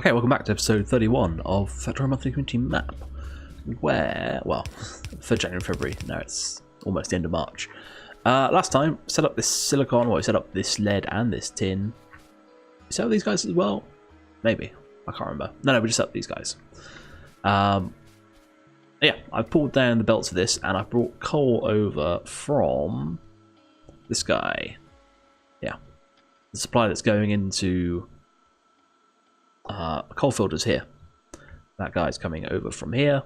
Okay, welcome back to episode 31 of Factorio Monthly Community Map, where, well, for January and February, now it's almost the end of March. Last time, set up this silicon, well, we set up this lead and this tin. We set up these guys as well? Maybe. I can't remember. No, we just set up these guys. Yeah, I pulled down the belts of this, and I brought coal over from this guy. Yeah. The supply that's going into coal filters here. That guy's coming over from here.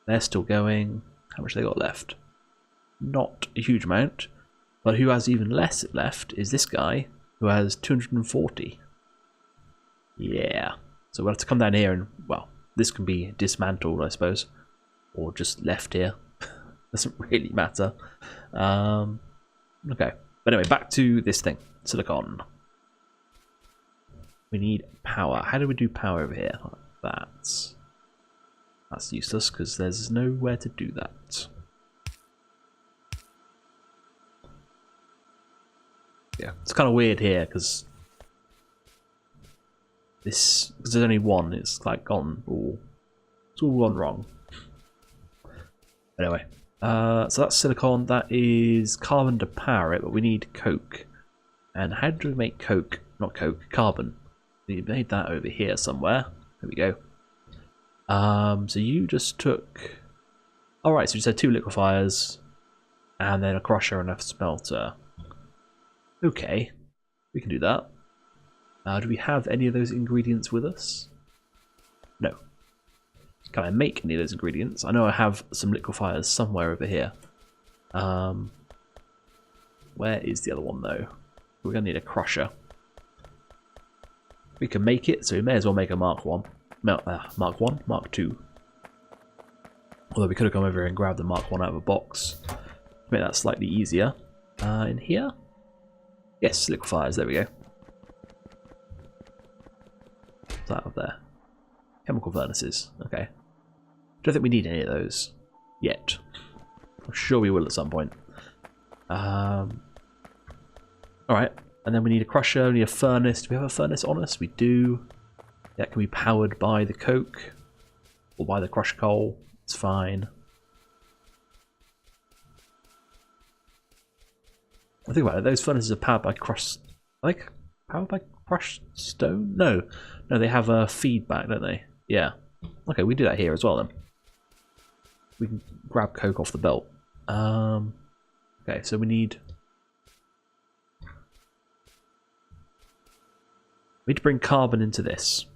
They're still going. How much they got left? Not a huge amount, but who has even less left is this guy, who has 240. Yeah, so we'll have to come down here and, well, this can be dismantled, I suppose, or just left here. Doesn't really matter. Okay, but anyway, back to this thing, silicon. We need power. How do we do power over here? That's useless because there's nowhere to do that. Yeah, it's kind of weird here because there's only one. It's like gone all. It's all gone wrong. Anyway, so that's silicon. That is carbon to power it, but we need coke. And how do we make coke? Not coke, carbon. We made that over here somewhere. There we go. So you just took. Alright, so you just had 2 liquefiers and then a crusher and a smelter. Okay, we can do that. Do we have any of those ingredients with us? No. Can I make any of those ingredients? I know I have some liquefiers somewhere over here. Where is the other one though? We're going to need a crusher. We can make it, so we may as well make a Mark 1. Mark 1? Mark 2. Although we could have come over here and grabbed the Mark 1 out of a box. Make that slightly easier. In here? Yes, liquefiers, there we go. What's that up there? Chemical furnaces, okay. Don't think we need any of those yet. I'm sure we will at some point. Alright, and then we need a crusher, we need a furnace. Do we have a furnace on us? We do. That can be powered by the coke or by the crushed coal. It's fine. I think about it, those furnaces are powered by crushed, like, powered by crushed stone? No, they have a feedback, don't they? Yeah. Okay, we do that here as well then. We can grab coke off the belt. Okay, so we need to bring carbon into this.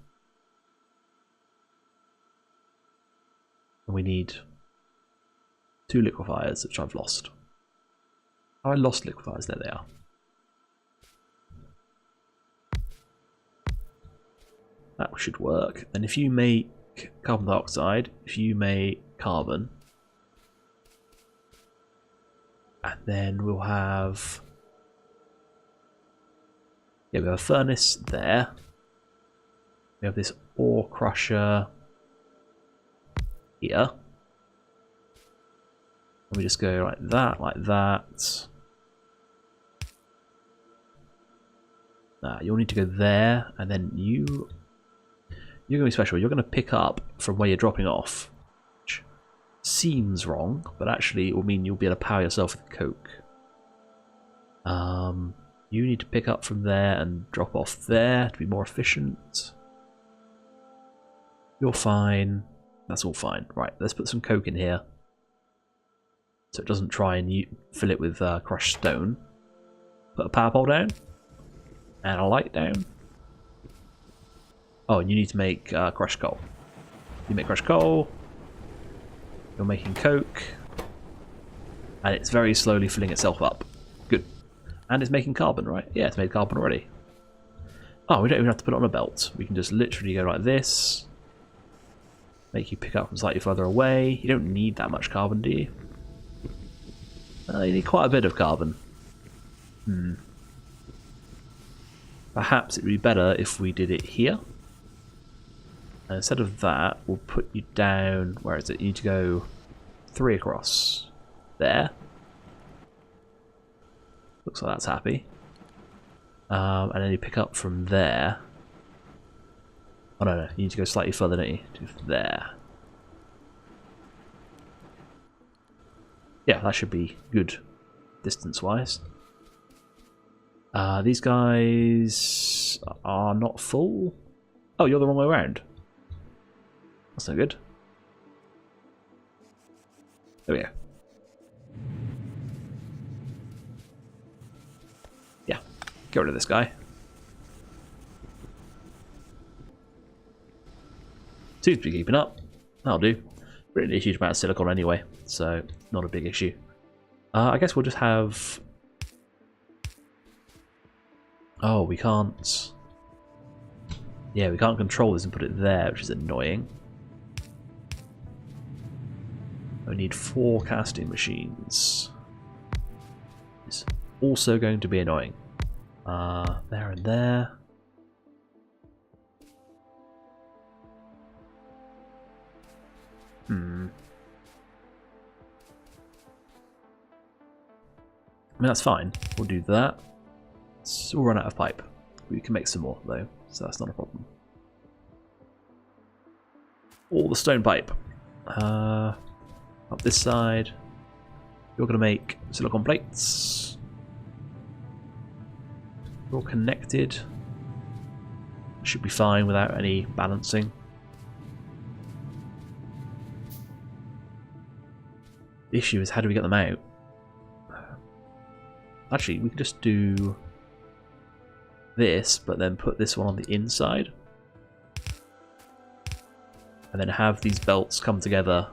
And we need 2 liquefiers, which I've lost. Oh, I lost liquefiers. There they are. That should work. And if you make carbon dioxide, if you make carbon, and then we'll have, yeah, we have a furnace there. We have this ore crusher here. And we just go like that, like that. You'll need to go there, and then you're going to be special. You're going to pick up from where you're dropping off, which seems wrong, but actually it will mean you'll be able to power yourself with coke. You need to pick up from there and drop off there to be more efficient. You're fine. That's all fine. Right, let's put some coke in here so it doesn't try and fill it with crushed stone. Put a power pole down and a light down. Oh, and you need to make crushed coal. You make crushed coal. You're making coke. And it's very slowly filling itself up. Good. And it's making carbon, right? Yeah, it's made carbon already. Oh, we don't even have to put it on a belt. We can just literally go like this. Make you pick up from slightly further away. You don't need that much carbon, do you? You need quite a bit of carbon. Perhaps it would be better if we did it here. And instead of that, we'll put you down. Where is it? You need to go 3 across. There. Looks like that's happy. And then you pick up from there. Oh no, you need to go slightly further, don't you? To there. Yeah, that should be good distance-wise. These guys are not full. Oh, you're the wrong way around. That's no good. There we go. Yeah, get rid of this guy. Seems to be keeping up. That'll do. Really a huge amount of silicon anyway, so not a big issue. I guess we'll just have... Oh, we can't... Yeah, we can't control this and put it there, which is annoying. We need 4 casting machines. It's also going to be annoying. There and there. I mean, that's fine. We'll do that. We'll run out of pipe. We can make some more, though, so that's not a problem. All the stone pipe. Up this side. You're going to make silicon plates. We're all connected. Should be fine without any balancing. The issue is, how do we get them out? Actually, we can just do this, but then put this one on the inside. And then have these belts come together.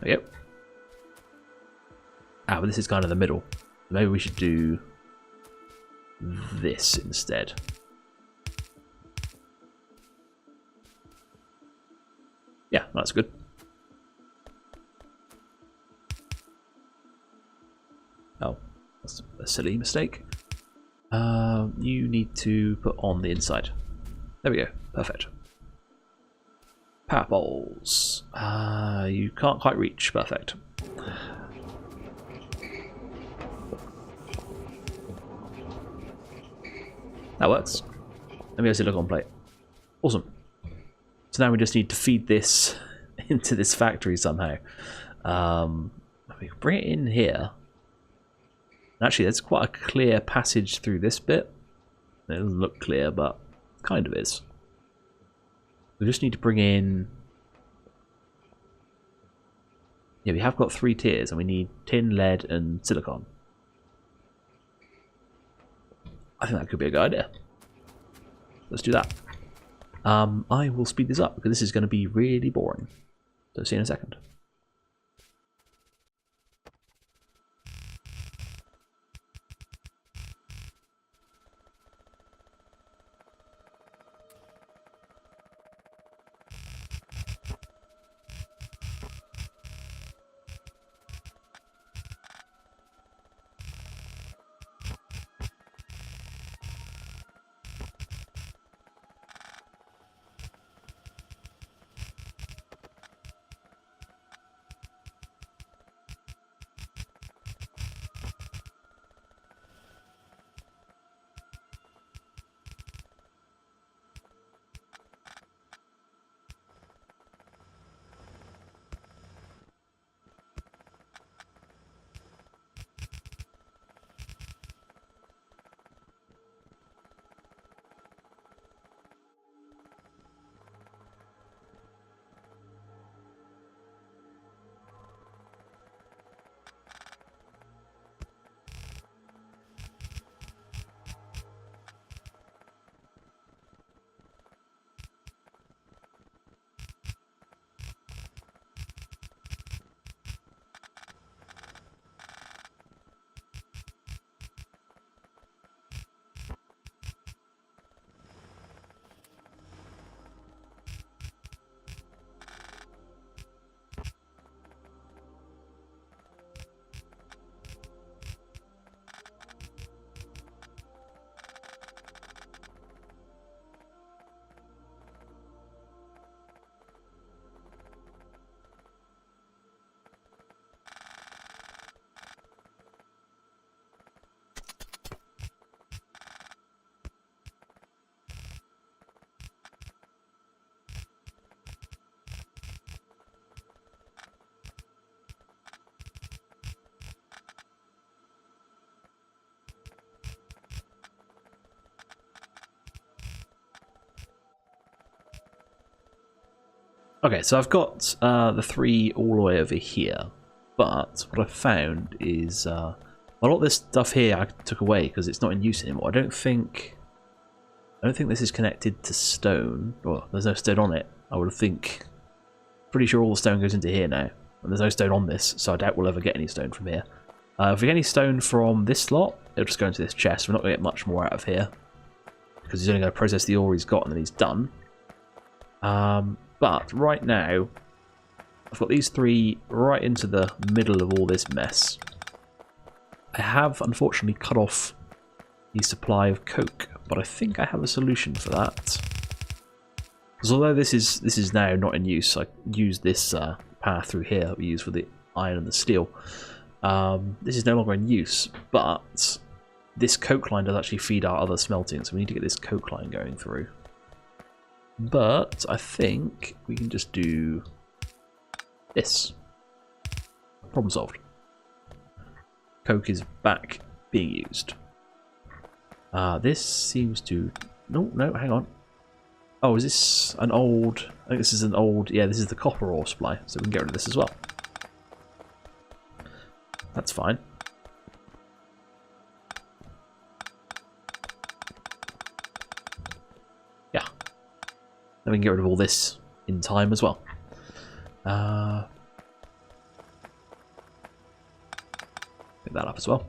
There we go. Ah, but this is kind of the middle. Maybe we should do this instead. Yeah, that's good. Oh, that's a silly mistake. You need to put on the inside. There we go. Perfect. Power poles. You can't quite reach. Perfect. That works. Let me go silicon plate. Awesome. So now we just need to feed this into this factory somehow. We can bring it in here. Actually, there's quite a clear passage through this bit. It doesn't look clear, but it kind of is. We just need to bring in... Yeah, we have got 3 tiers, and we need tin, lead, and silicon. I think that could be a good idea. Let's do that. I will speed this up, because this is going to be really boring. So see you in a second. Okay, so I've got the 3 all the way over here, but what I've found is a lot of this stuff here I took away because it's not in use anymore. I don't think this is connected to stone. Well, there's no stone on it. I would think. Pretty sure all the stone goes into here now, and there's no stone on this, so I doubt we'll ever get any stone from here. If we get any stone from this slot, it'll just go into this chest. We're not going to get much more out of here because he's only going to process the ore he's got and then he's done. But right now, I've got these 3 right into the middle of all this mess. I have unfortunately cut off the supply of coke, but I think I have a solution for that. Because although this is now not in use, I use this path through here that we use for the iron and the steel. This is no longer in use, but this coke line does actually feed our other smelting, so we need to get this coke line going through. But I think we can just do this. Problem solved. Coke is back being used. This seems to... No, hang on. Oh, is this an old... I think this is an old... Yeah, this is the copper ore supply, so we can get rid of this as well. That's fine. Yeah. Then we can get rid of all this in time as well. Pick that up as well.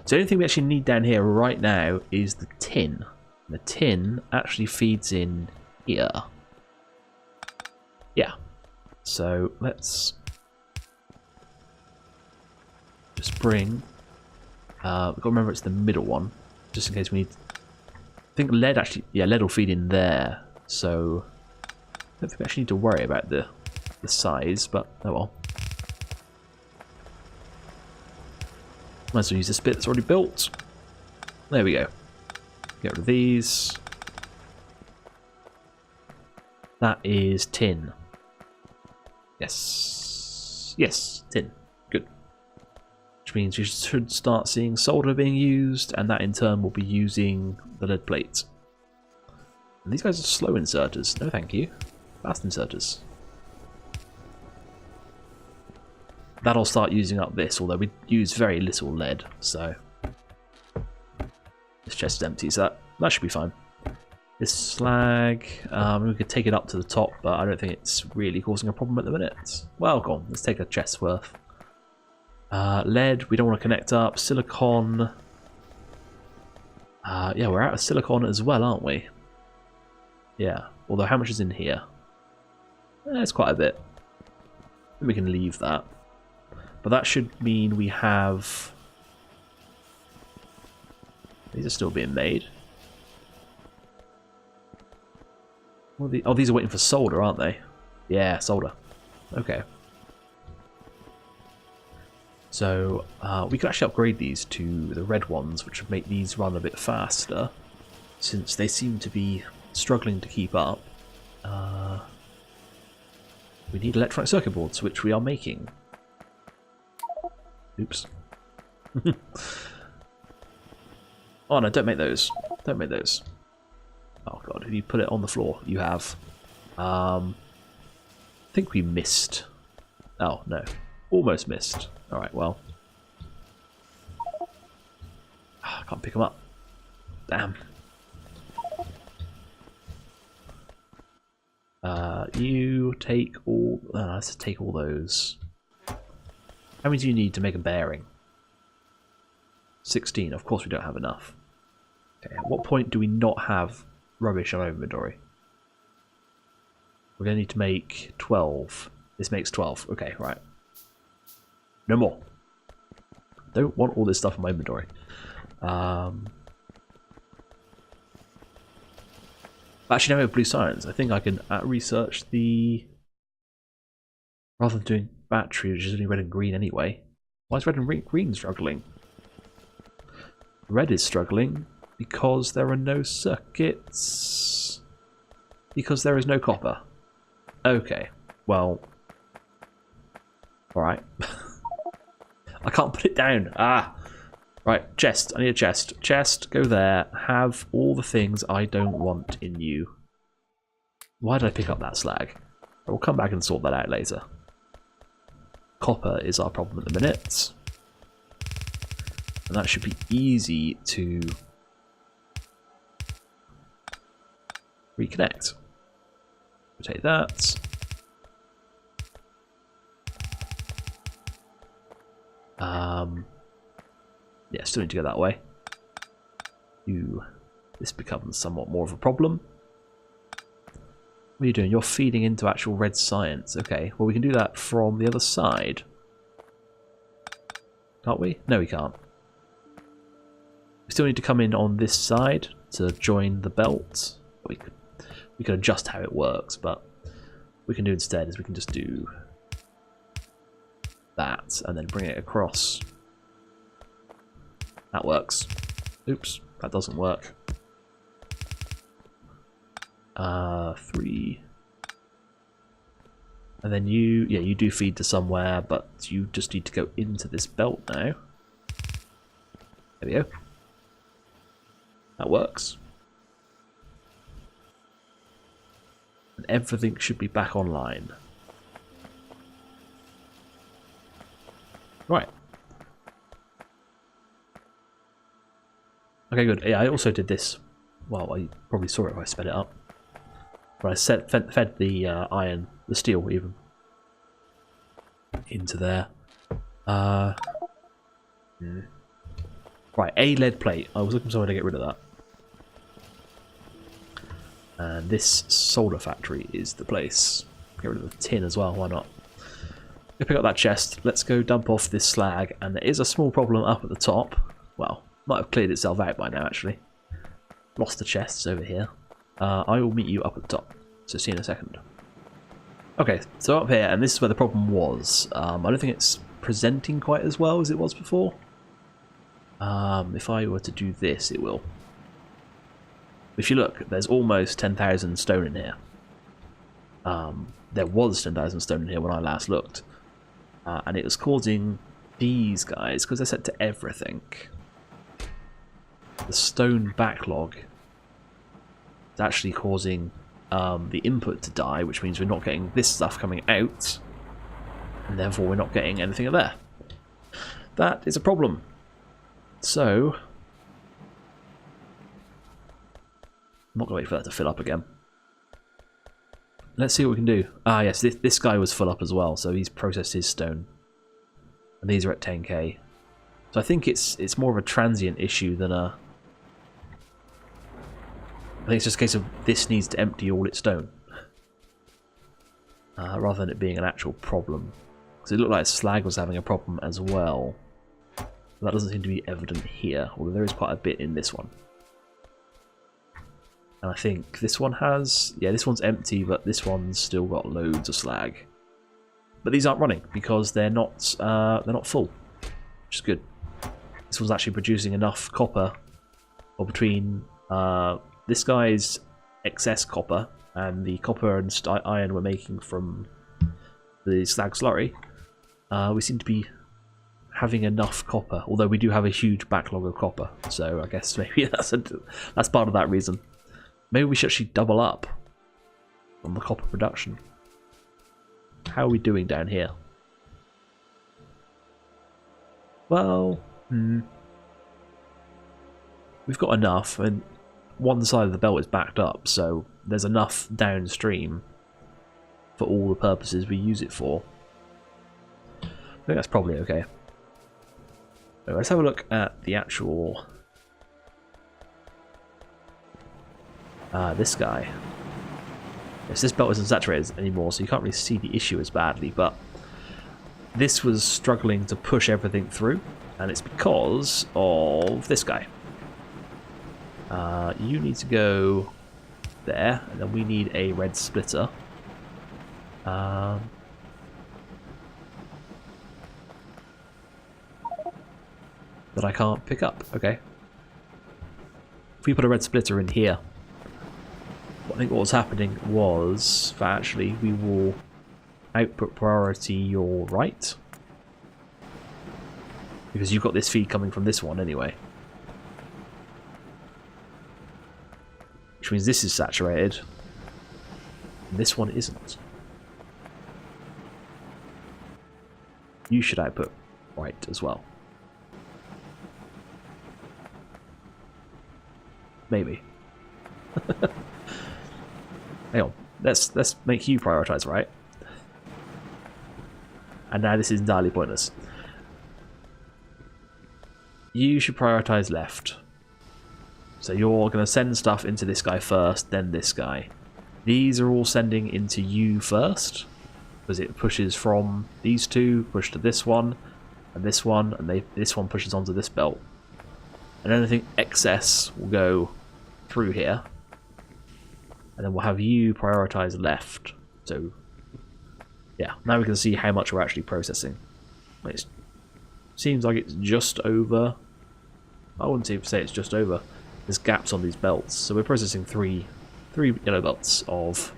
So the only thing we actually need down here right now is the tin. The tin actually feeds in here. Yeah. So let's just bring... we've got to remember it's the middle one, just in case we need... I think lead actually... Yeah, lead will feed in there. So I don't think we actually need to worry about the size, but oh well. Might as well use this bit that's already built. There we go. Get rid of these. That is tin. Yes. Yes, tin. Good. Which means we should start seeing solder being used, and that in turn will be using the lead plate. And these guys are slow inserters. No thank you. Fast inserters. That'll start using up this, although we use very little lead, so this chest is empty, so that should be fine. This slag, we could take it up to the top, but I don't think it's really causing a problem at the minute. Well, go on, let's take a chest's worth. Lead, we don't want to connect up. Silicon, yeah, we're out of silicon as well, aren't we? Yeah, although how much is in here? It's quite a bit. We can leave that. But that should mean we have... These are still being made. Oh, these are waiting for solder, aren't they? Yeah, solder. Okay. So, we could actually upgrade these to the red ones, which would make these run a bit faster, since they seem to be struggling to keep up. We need electronic circuit boards, which we are making. Oops. Oh no, don't make those. Don't make those. Oh god, have you put it on the floor? You have. I think we missed. Oh no. Almost missed. Alright, well. I can't pick them up. Damn. You take all... let's take all those. How many do you need to make a bearing? 16. Of course we don't have enough. Okay, at what point do we not have rubbish on our inventory? We're going to need to make 12. This makes 12. Okay, right. No more. Don't want all this stuff in my inventory. Actually, now we have blue science. I think I can research the... Rather than doing battery, which is only red and green anyway. Why is red and green struggling? Red is struggling because there are no circuits. Because there is no copper. Okay, well... Alright. I can't put it down. Ah! Right, chest. I need a chest. Chest, go there. Have all the things I don't want in you. Why did I pick up that slag? We'll come back and sort that out later. Copper is our problem at the minute. And that should be easy to reconnect. We'll take that. Yeah, still need to go that way. This becomes somewhat more of a problem. What are you doing? You're feeding into actual red science. Okay, well we can do that from the other side. Can't we? No, we can't. We still need to come in on this side to join the belt. We could adjust how it works, but what we can do instead is we can just do that and then bring it across. That works. Oops, that doesn't work. 3. And then you do feed to somewhere, but you just need to go into this belt now. There we go. That works. And everything should be back online. Right. Okay, good. Yeah, I also did this. Well, I probably saw it if I sped it up. But I fed the iron, the steel even, into there. Right, a lead plate. I was looking for somewhere to get rid of that. And this solder factory is the place. Get rid of the tin as well, why not? Go pick up that chest. Let's go dump off this slag. And there is a small problem up at the top. Well, might have cleared itself out by now, actually. Lost the chests over here. I will meet you up at the top. So see you in a second. Okay, so up here, and this is where the problem was. I don't think it's presenting quite as well as it was before. If I were to do this, it will. If you look, there's almost 10,000 stone in here. There was 10,000 stone in here when I last looked. And it was causing these guys, because they're set to everything. The stone backlog is actually causing the input to die, which means we're not getting this stuff coming out, and therefore we're not getting anything of there. That is a problem. So, I'm not going to wait for that to fill up again. Let's see what we can do. Ah, yes, this guy was full up as well, so he's processed his stone. And these are at 10k. So I think it's more of a transient issue than a... I think it's just a case of this needs to empty all its stone. Rather than it being an actual problem. Because it looked like slag was having a problem as well. But that doesn't seem to be evident here, although there is quite a bit in this one. And I think this one has... Yeah, this one's empty, but this one's still got loads of slag. But these aren't running because they're not full, which is good. This one's actually producing enough copper, or between this guy's excess copper and the copper and iron we're making from the slag slurry. We seem to be having enough copper, although we do have a huge backlog of copper. So I guess maybe that's part of that reason. Maybe we should actually double up on the copper production. How are we doing down here? Well, we've got enough, and one side of the belt is backed up, so there's enough downstream for all the purposes we use it for. I think that's probably okay. So let's have a look at the actual... this guy. Yes, this belt isn't saturated anymore, so you can't really see the issue as badly, but this was struggling to push everything through, and it's because of this guy. You need to go there, and then we need a red splitter. That I can't pick up. Okay. If we put a red splitter in here, I think what was happening was that actually we will output priority your right, because you've got this feed coming from this one anyway, which means this is saturated and this one isn't. you should output right as well. Maybe. Hang on. Let's make you prioritize right. And now this is entirely pointless. You should prioritize left. So you're going to send stuff into this guy first, then this guy. These are all sending into you first, because it pushes from these two, push to this one, and this one, and this one pushes onto this belt. And anything excess will go through here. And then we'll have you prioritize left. So, yeah, now we can see how much we're actually processing. It seems like it's just over. I wouldn't even say it's just over. There's gaps on these belts, so we're processing three yellow belts of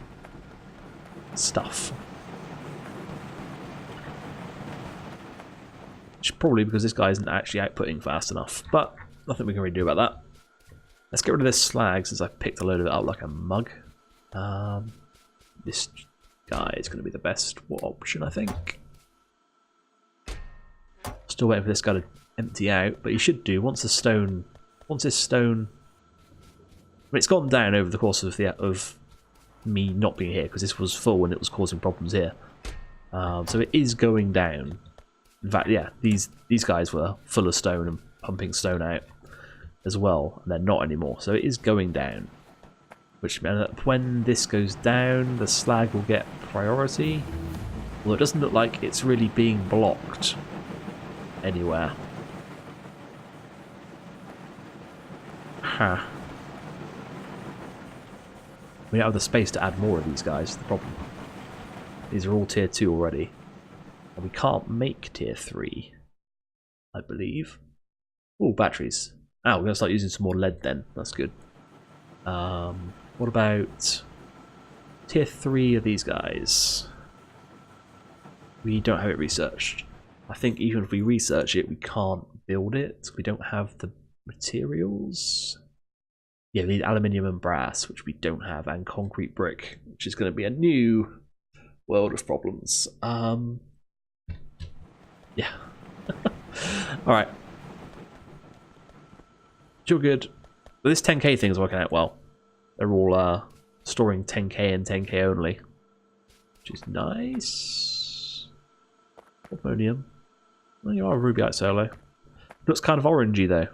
stuff. Which is probably because this guy isn't actually outputting fast enough, but nothing we can really do about that. Let's get rid of this slag since I picked a load of it up like a mug. This guy is going to be the best option, I think. Still waiting for this guy to empty out, but he should do once this stone. I mean, it's gone down over the course of me not being here because this was full and it was causing problems here. So it is going down. In fact, yeah, these guys were full of stone and pumping stone out as well, and they're not anymore. So it is going down, which means that when this goes down, the slag will get priority. Although it doesn't look like it's really being blocked anywhere. Ha. We don't have the space to add more of these guys, the problem. These are all tier 2 already. And we can't make tier 3, I believe. Oh, batteries. Ah, we're going to start using some more lead then. That's good. What about tier 3 of these guys? We don't have it researched. I think even if we research it, we can't build it. We don't have the materials. Yeah, we need aluminium and brass, which we don't have, and concrete brick, which is going to be a new world of problems. Yeah. Alright. Still good. But this 10k thing is working out well. They're all storing 10k and 10k only, which is nice. Ammonium. Well, you are a rubyite solo. Looks kind of orangey though.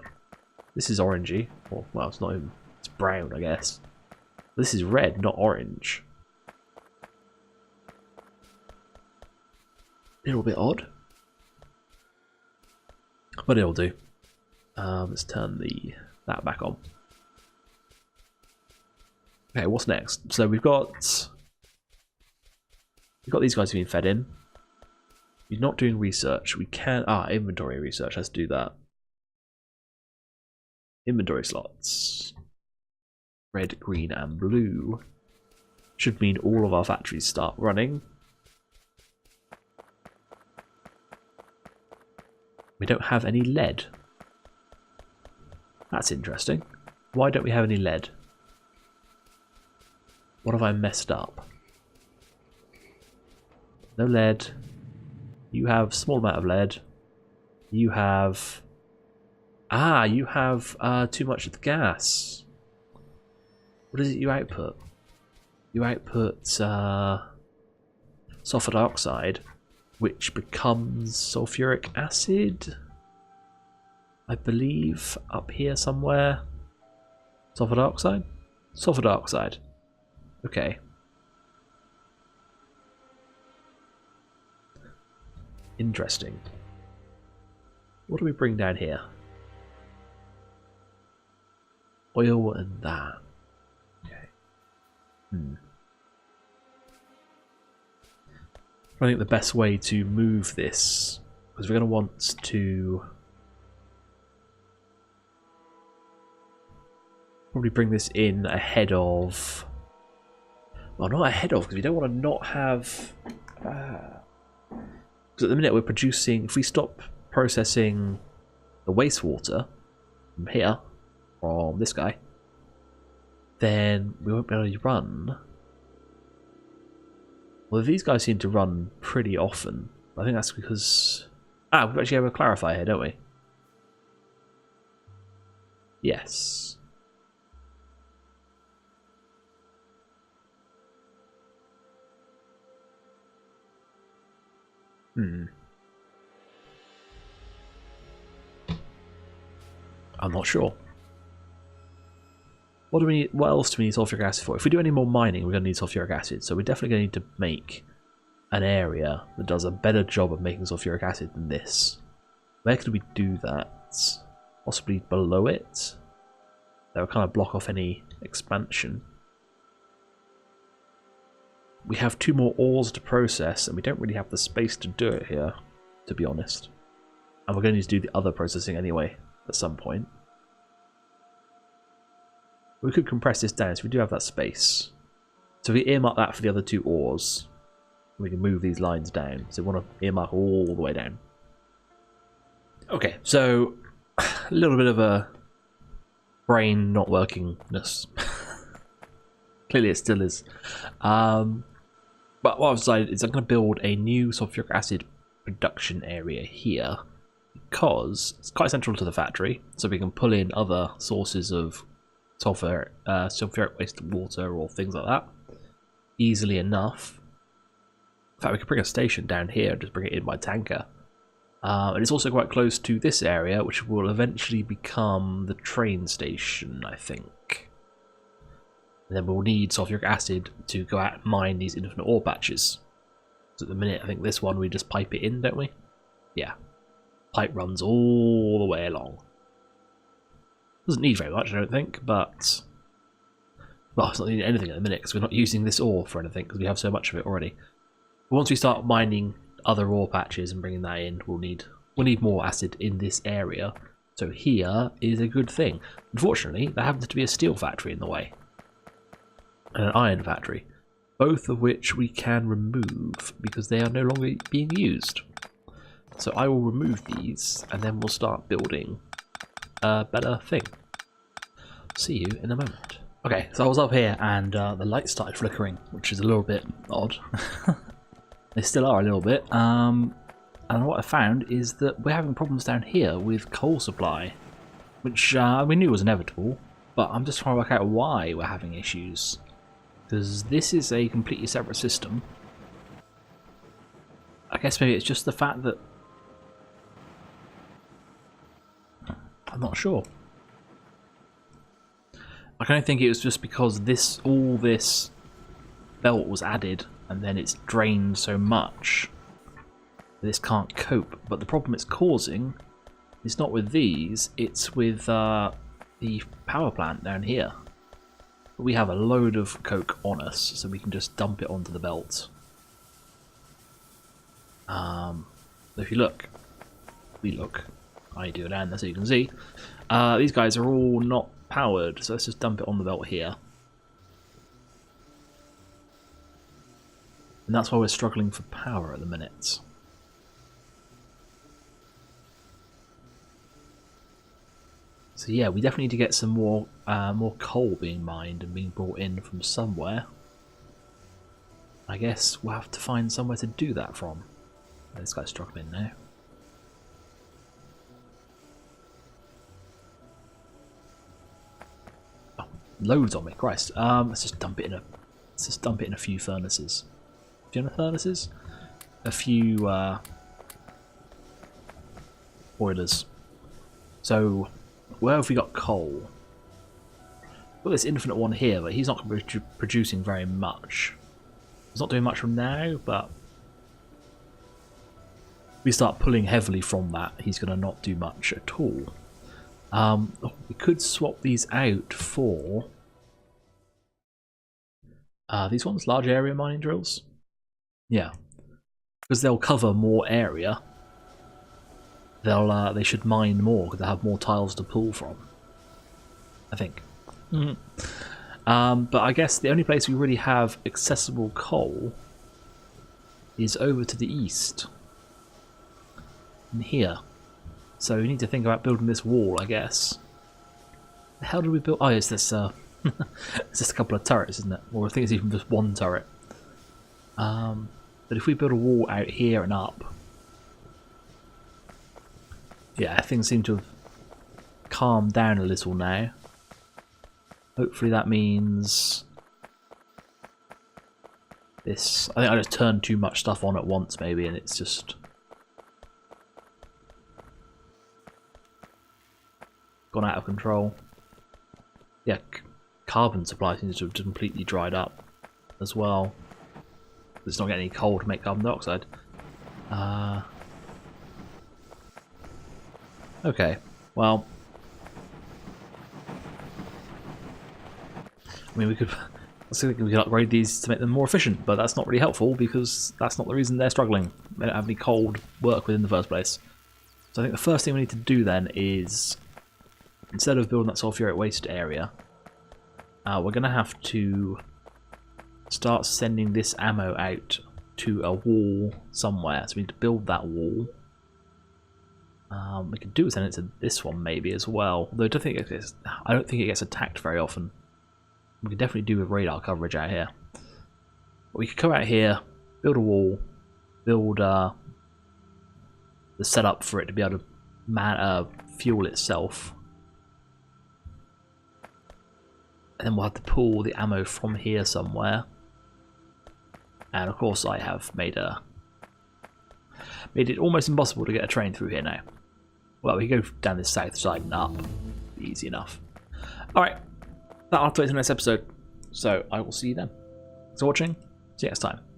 This is orangey. Or, well, it's not even. It's brown, I guess. This is red, not orange. A little bit odd, but it'll do. Let's turn that back on. Okay, what's next? So we've got these guys being fed in. We're not doing research. We can inventory research. Let's do that. Inventory slots. Red, green, and blue should mean all of our factories start running. We don't have any lead. That's interesting. Why don't we have any lead? What have I messed up? No lead. You have small amount of lead. You have... you have too much of the gas. What is it you output? You output sulfur dioxide, which becomes sulfuric acid, I believe, up here somewhere. Sulfur dioxide? Sulfur dioxide. Okay. Interesting. What do we bring down here? Oil and that. Okay. I think the best way to move this, because we're going to want to probably bring this in ahead of, well, not ahead of, because we don't want to not have, because at the minute we're producing, if we stop processing the wastewater from here, from this guy, then we won't be able to run. Well, these guys seem to run pretty often. I think that's because... Ah, we actually have a clarifier here, don't we? Yes. I'm not sure. What do we need? What else do we need sulfuric acid for? If we do any more mining, we're going to need sulfuric acid. So we're definitely going to need to make an area that does a better job of making sulfuric acid than this. Where could we do that? Possibly below it? That would kind of block off any expansion. We have 2 more ores to process, and we don't really have the space to do it here, to be honest. And we're going to need to do the other processing anyway at some point. We could compress this down, so we do have that space. So if we earmark that for the other 2 ores, we can move these lines down. So we want to earmark all the way down. Okay, so a little bit of a brain not workingness. Clearly it still is. But what I've decided is I'm going to build a new sulfuric acid production area here, because it's quite central to the factory, so we can pull in other sources of sulfuric waste water or things like that easily enough. In fact, we could bring a station down here and just bring it in by tanker. And it's also quite close to this area, which will eventually become the train station, I think. And then we'll need sulfuric acid to go out and mine these infinite ore patches. So at the minute, I think this one we just pipe it in, don't we? Yeah. Pipe runs all the way along. Doesn't need very much, I don't think, but... Well, it's not needing anything at the minute, because we're not using this ore for anything, because we have so much of it already. But once we start mining other ore patches and bringing that in, we'll need more acid in this area. So here is a good thing. Unfortunately, there happens to be a steel factory in the way. And an iron factory, both of which we can remove because they are no longer being used. So I will remove these and then we'll start building a better thing. See you in a moment. Okay, so I was up here and the lights started flickering, which is a little bit odd. They still are a little bit. And what I found is that we're having problems down here with coal supply, which we knew was inevitable, but I'm just trying to work out why we're having issues. Because this is a completely separate system. I guess maybe it's just the fact that... I'm not sure. I kind of think it was just because all this belt was added and then it's drained so much that this can't cope. But the problem it's causing is not with these, it's with the power plant down here. We have a load of coke on us, so we can just dump it onto the belt. If you look, I do it down there so you can see. These guys are all not powered, so let's just dump it on the belt here. And that's why we're struggling for power at the minute. So yeah, we definitely need to get some more coal being mined and being brought in from somewhere. I guess we'll have to find somewhere to do that from. This guy's struggling now. Oh, loads on me, Christ. Let's just dump it in a few furnaces. Do you know furnaces? A few boilers. So where have we got coal? We've got this infinite one here, but he's not producing very much. He's not doing much from now, but if we start pulling heavily from that, he's going to not do much at all. We could swap these out for these ones, large area mining drills. Yeah, because they'll cover more area. They should mine more because they have more tiles to pull from, I think. But I guess the only place we really have accessible coal is over to the east, in here. So we need to think about building this wall, I guess. The hell did we build? Oh, it's this. It's just a couple of turrets, isn't it? Or I think it's even just one turret. But if we build a wall out here and up, yeah, things seem to have calmed down a little now. Hopefully that means this. I think I just turned too much stuff on at once, maybe, and it's just gone out of control. Yeah, carbon supply seems to have completely dried up as well. It's not getting any coal to make carbon dioxide. Okay, well, I mean, we could upgrade these to make them more efficient, but that's not really helpful because that's not the reason they're struggling. They don't have any coal to work with in the first place. So I think the first thing we need to do then is, instead of building that sulfuric waste area, we're going to have to start sending this ammo out to a wall somewhere. So we need to build that wall. We could do send it to this one maybe as well. Though I don't think it gets attacked very often. We could definitely do with radar coverage out here. But we could come out here, build a wall, build the setup for it to be able to fuel itself. And then we'll have to pull the ammo from here somewhere. And of course I have made it almost impossible to get a train through here now. Well, we can go down this south side and up. Easy enough. Alright, that'll have to wait till the next episode. So I will see you then. Thanks for watching. See you next time.